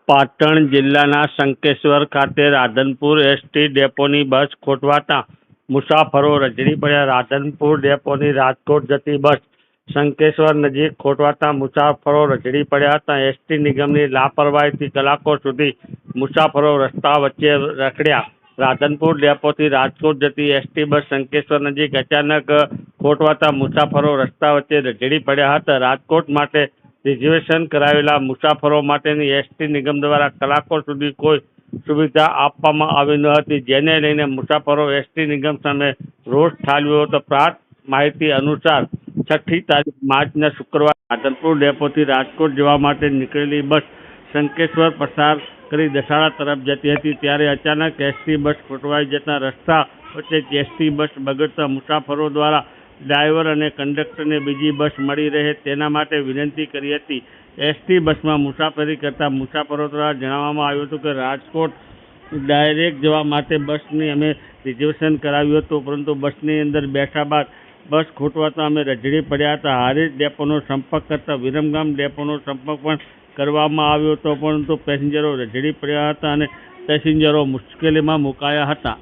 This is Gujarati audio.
પાટણ જિલ્લાના શંખેશ્વર ખાતે રાધનપુર એસટી ડેપોની બસ ખોટવાતા મુસાફરો રઝળી પડ્યા. રાધનપુર ડેપોની રાજકોટ જતી બસ શંખેશ્વર નજીક ખોટવાતા મુસાફરો રઝળી પડ્યા હતા. એસટી નિગમની લાપરવાહીથી કલાકો સુધી મુસાફરો રસ્તા વચ્ચે રખડ્યા. રાધનપુર ડેપોથી રાજકોટ જતી એસટી બસ શંખેશ્વર નજીક અચાનક ખોટવાતા મુસાફરો રસ્તા વચ્ચે રઝળી પડ્યા હતા. રાજકોટ માટે રિઝર્વેશન કરાવેલા મુસાફરો માટેની એસટી નિગમ દ્વારા કલાકો સુધી કોઈ સુવિધા આપવામાં આવી ન હતી, જેને લઈને મુસાફરો એસટી નિગમ સામે રોષ ઠાલવ્યો હતો. પ્રાપ્ત માહિતી અનુસાર 6ઠી તારીખ માર્ચના શુક્રવારે રાધનપુર ડેપોથી રાજકોટ જવા માટે નીકળેલી બસ શંખેશ્વર પસાર કરી દસાડા તરફ જતી હતી, ત્યારે અચાનક એસટી બસ ખોટવાઈ જતા રસ્તા વચ્ચે એસટી બસ બગડતા મુસાફરો દ્વારા ડ્રાઈવર અને કંડક્ટરને બીજી બસ મળી રહે તેના માટે વિનંતી કરી હતી. એસટી બસમાં મુસાફરી કરતા મુસાફરો દ્વારા જણાવવામાં આવ્યું હતું કે રાજકોટ ડાયરેક્ટ જવા માટે બસની અમે રિઝર્વેશન કરાવ્યું હતું, પરંતુ બસની અંદર બેઠા બાદ બસ ખોટવાતા અમે રઝળી પડ્યા હતા. હારીજ ડેપોનો સંપર્ક કરતા વિરમગામ ડેપોનો સંપર્ક પણ કરવામાં આવ્યો હતો, પરંતુ પેસેન્જરો રઝળી પડ્યા હતા અને પેસેન્જરો મુશ્કેલીમાં મુકાયા હતા.